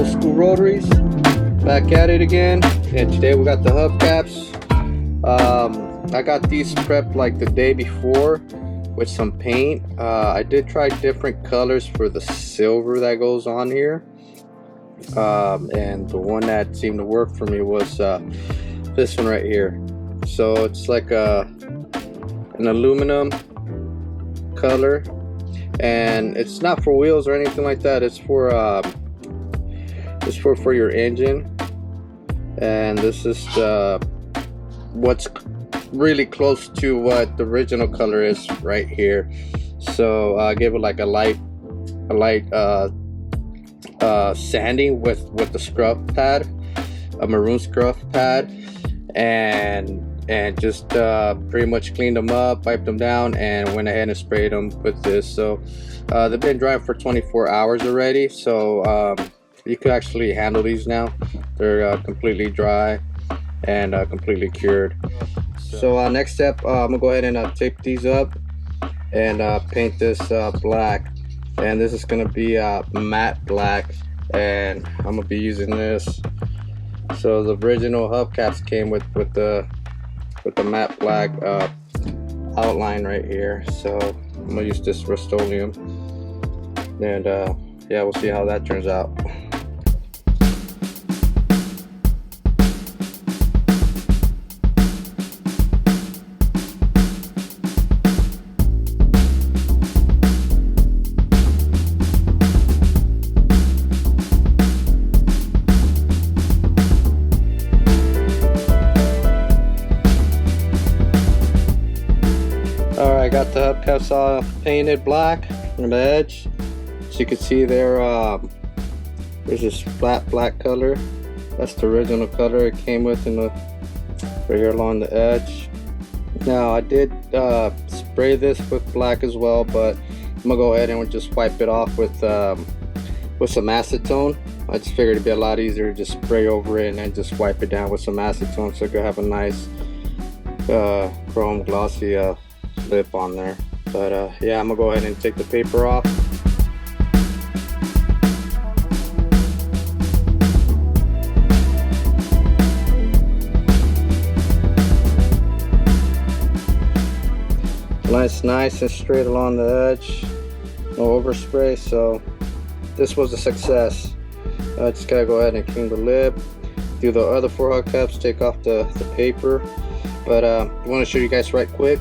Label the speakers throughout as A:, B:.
A: old school rotaries. Back at it again, and today we got the hubcaps. I got these prepped like the day before with some paint. I did try different colors for the silver that goes on here, and the one that seemed to work for me was this one right here. So it's like an aluminum color, and it's not for wheels or anything like that. It's for your engine, and this is what's really close to what the original color is right here. So I gave it like a light sanding with the scrub pad, a maroon scrub pad, and just pretty much cleaned them up, wiped them down, and went ahead and sprayed them with this. So they've been drying for 24 hours already, so you can actually handle these now. They're completely dry and completely cured. So next step, I'm gonna go ahead and tape these up and paint this black, and this is gonna be matte black, and I'm gonna be using this. So the original hubcaps came with the matte black outline right here, so I'm gonna use this Rust-Oleum, and yeah, we'll see how that turns out. I got the hubcaps all painted black on the edge. As you can see there, there's this flat black color. That's the original color it came with in the right here along the edge. Now I did spray this with black as well, but I'm gonna go ahead and just wipe it off with some acetone. I just figured it'd be a lot easier to just spray over it and then just wipe it down with some acetone, so it could have a nice chrome glossy lip on there. But yeah, I'm gonna go ahead and take the paper off. Nice and straight along the edge, no overspray. So this was a success. I just gotta go ahead and clean the lip, do the other 4 hubcaps, take off the paper. But I want to show you guys right quick.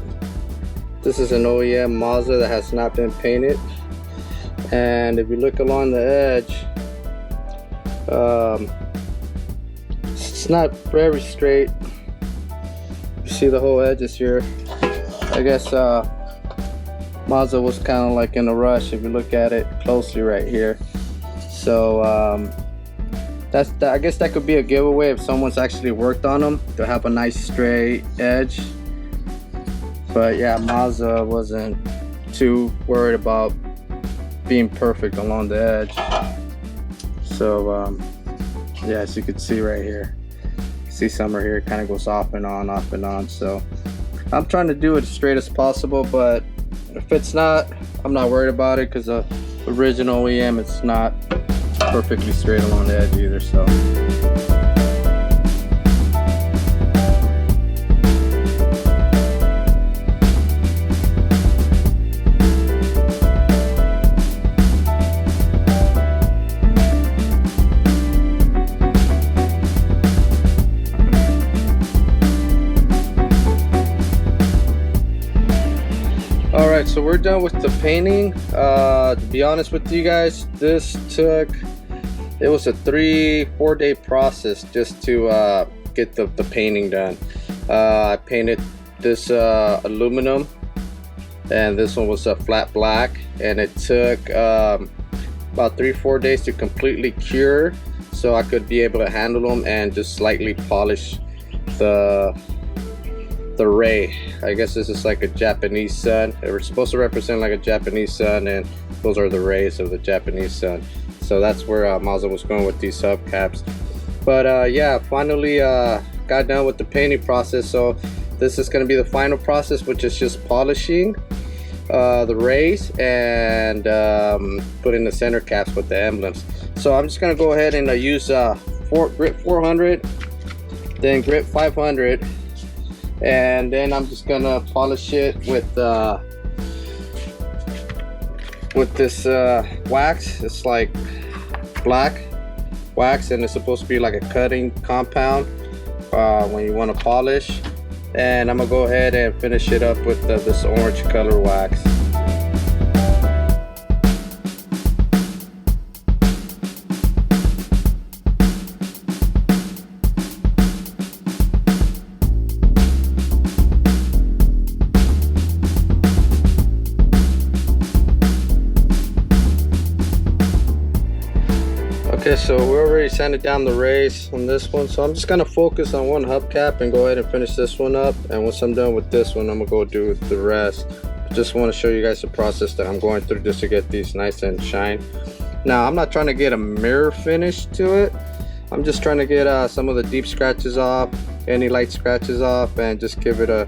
A: This is an OEM Mazda that has not been painted, and if you look along the edge, it's not very straight. You see the whole edges here. I guess Mazda was kind of like in a rush if you look at it closely right here. So I guess that could be a giveaway if someone's actually worked on them to have a nice straight edge. But yeah, Mazda wasn't too worried about being perfect along the edge. So yeah, as you can see right here, you see some right here, it kind of goes off and on. So I'm trying to do it as straight as possible, but if it's not, I'm not worried about it, because the original OEM, it's not perfectly straight along the edge either. So alright, so we're done with the painting. To be honest with you guys, this took, it was a 3-4 day process just to get the painting done. I painted this aluminum, and this one was a flat black, and it took about 3-4 days to completely cure, so I could be able to handle them and just slightly polish the ray. I guess this is like a Japanese sun. They were supposed to represent like a Japanese sun, and those are the rays of the Japanese sun. So that's where Mazda was going with these hubcaps. But yeah, finally got done with the painting process. So this is going to be the final process, which is just polishing the rays and putting the center caps with the emblems. So I'm just gonna go ahead and use grit 400, then grit 500, and then I'm just gonna polish it with this wax. It's like black wax, and it's supposed to be like a cutting compound when you want to polish. And I'm gonna go ahead and finish it up with this orange color wax. Okay, so we already sanded down the rays on this one, so I'm just gonna focus on one hubcap and go ahead and finish this one up. And once I'm done with this one, I'm gonna go do the rest. Just want to show you guys the process that I'm going through just to get these nice and shine. Now, I'm not trying to get a mirror finish to it. I'm just trying to get some of the deep scratches off, any light scratches off, and just give it a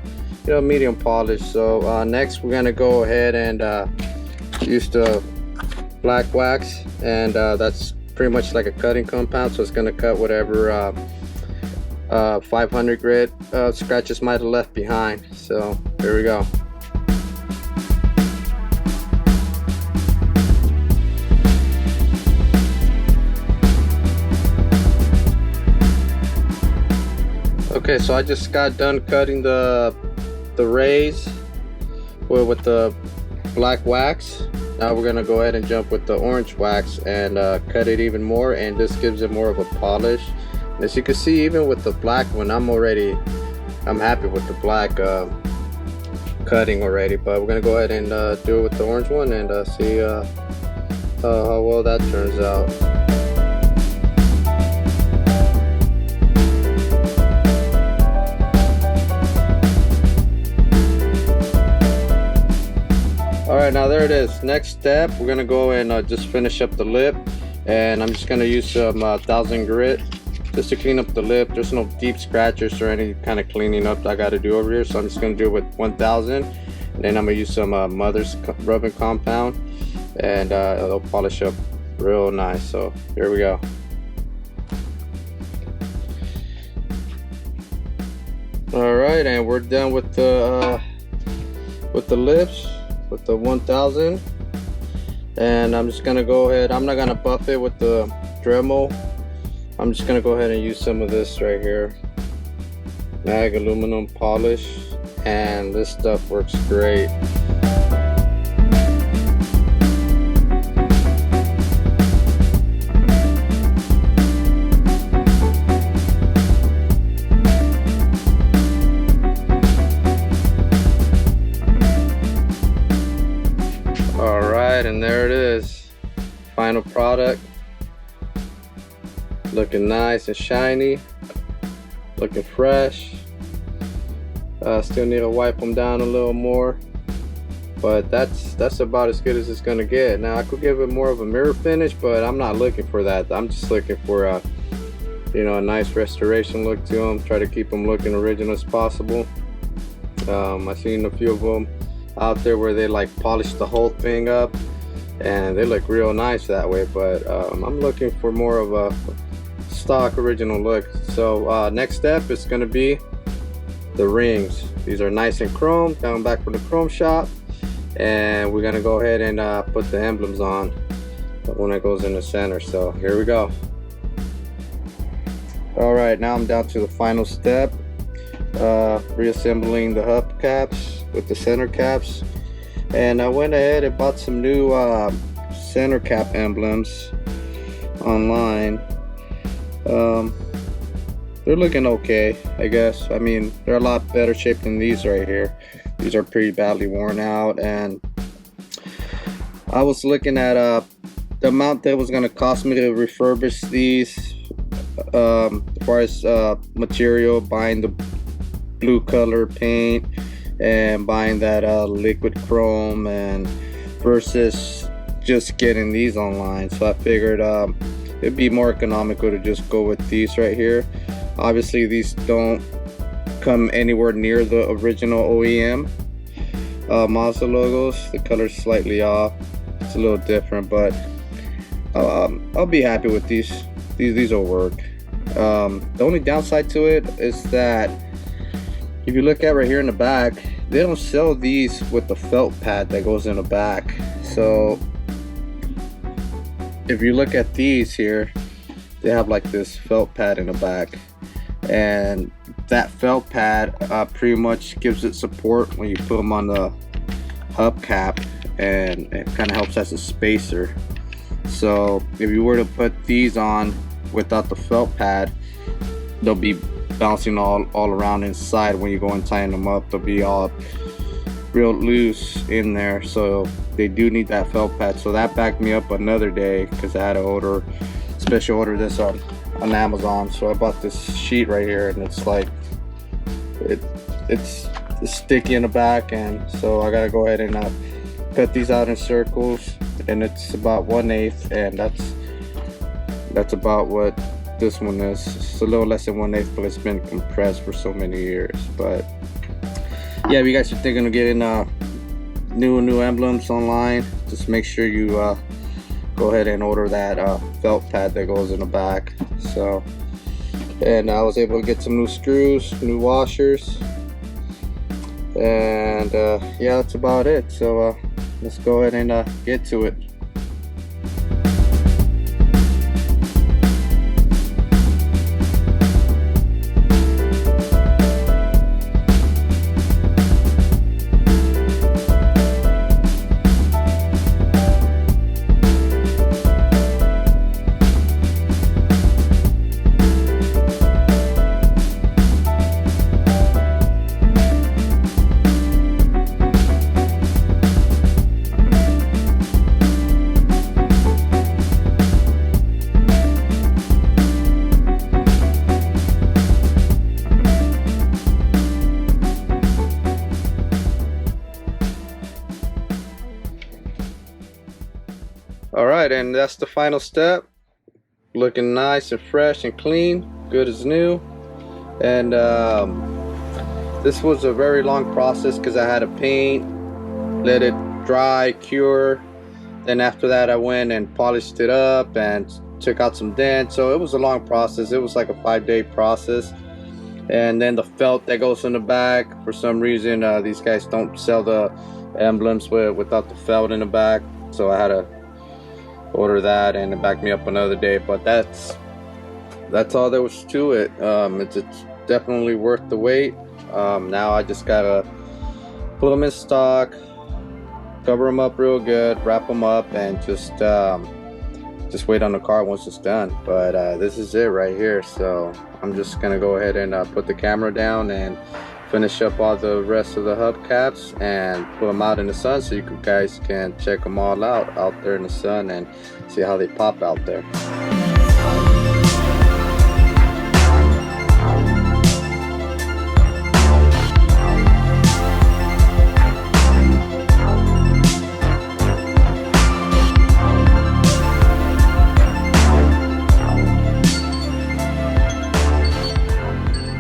A: medium polish. So next we're gonna go ahead and use the black wax, and that's pretty much like a cutting compound, so it's going to cut whatever 500 grit scratches might have left behind. So here we go. Okay, so I just got done cutting the rays with the black wax. Now we're gonna go ahead and jump with the orange wax and cut it even more, and this gives it more of a polish. And as you can see, even with the black one, I'm happy with the black cutting already. But we're gonna go ahead and do it with the orange one and see how well that turns out. Alright, now there it is. Next step, we're gonna go and just finish up the lip, and I'm just gonna use some 1000 grit just to clean up the lip. There's no deep scratches or any kind of cleaning up that I gotta do over here, so I'm just gonna do it with 1000, and then I'm gonna use some mother's rubbing compound, and it'll polish up real nice. So here we go. Alright, and we're done with the lips with the 1000, and I'm just gonna go ahead. I'm not gonna buff it with the Dremel. I'm just gonna go ahead and use some of this right here, mag aluminum polish, and this stuff works great. And there it is, final product, looking nice and shiny, looking fresh. Still need to wipe them down a little more, but that's about as good as it's gonna get. Now I could give it more of a mirror finish, but I'm not looking for that. I'm just looking for a nice restoration look to them. Try to keep them looking original as possible. I've seen a few of them out there where they like polish the whole thing up, and they look real nice that way, but I'm looking for more of a stock original look. So next step is going to be the rings. These are nice and chrome, down back from the chrome shop, and we're going to go ahead and put the emblems on when it goes in the center. So here we go. Alright, now I'm down to the final step, reassembling the hubcaps with the center caps. And I went ahead and bought some new center cap emblems online. They're looking okay, I guess. I mean, they're a lot better shape than these right here. These are pretty badly worn out, and I was looking at the amount that was going to cost me to refurbish these, as far as material, buying the blue color paint and buying that liquid chrome, and versus just getting these online. So I figured it'd be more economical to just go with these right here. Obviously these don't come anywhere near the original OEM Mazda logos. The color's slightly off, it's a little different, but I'll be happy with these. These will work. The only downside to it is that if you look at right here in the back, they don't sell these with the felt pad that goes in the back. So if you look at these here, they have like this felt pad in the back, and that felt pad pretty much gives it support when you put them on the hubcap, and it kind of helps as a spacer. So if you were to put these on without the felt pad, they'll be bouncing all around inside. When you go and tighten them up, they'll be all real loose in there. So they do need that felt pad. So that backed me up another day, because I had to special order this on Amazon. So I bought this sheet right here, and it's like it's sticky in the back, and so I gotta go ahead and cut these out in circles, and it's about 1/8, and that's about what this one is. It's a little less than 1/8, but it's been compressed for so many years. But yeah, if you guys are thinking of getting new emblems online, just make sure you go ahead and order that felt pad that goes in the back. So, and I was able to get some new screws, new washers, and yeah, that's about it. So let's go ahead and get to it. Alright, and that's the final step. Looking nice and fresh and clean, good as new. And this was a very long process, because I had to paint, let it dry, cure. Then after that I went and polished it up and took out some dents. So it was a long process. It was like a 5-day process. And then the felt that goes in the back, for some reason these guys don't sell the emblems without the felt in the back, so I had to order that, and it backed me up another day. But that's all there was to it. It's definitely worth the wait. Now I just gotta put them in stock, cover them up real good, wrap them up, and just wait on the car once it's done. But this is it right here. So I'm just gonna go ahead and put the camera down and finish up all the rest of the hubcaps and put them out in the sun, so you guys can check them all out there in the sun and see how they pop out there.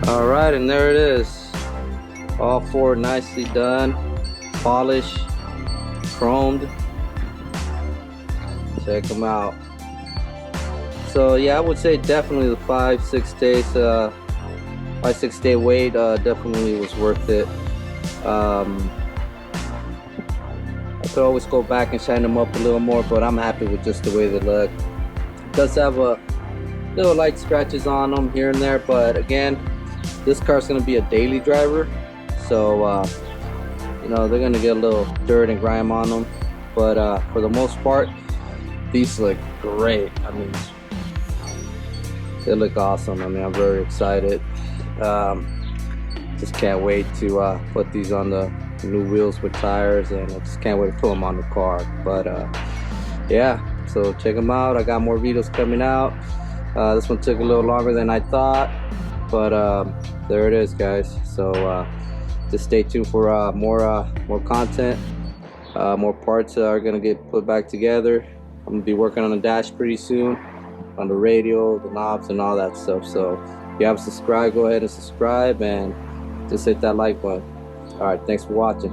A: Alright, and there it is. All four nicely done, polished, chromed. Check them out. So yeah, I would say definitely the 5-6 days, 5-6 day wait definitely was worth it. I could always go back and shine them up a little more, but I'm happy with just the way they look. It does have a little light scratches on them here and there, but again, this car's going to be a daily driver, so you know, they're going to get a little dirt and grime on them, but for the most part these look great. I mean, they look awesome. I mean, I'm very excited. Just can't wait to put these on the new wheels with tires, and I just can't wait to put them on the car. But yeah, so check them out. I got more videos coming out. This one took a little longer than I thought, but there it is, guys. So just stay tuned for more content. More parts are gonna get put back together. I'm gonna be working on the dash pretty soon, on the radio, the knobs, and all that stuff. So if you haven't subscribed, go ahead and subscribe, and just hit that like button. All right, thanks for watching.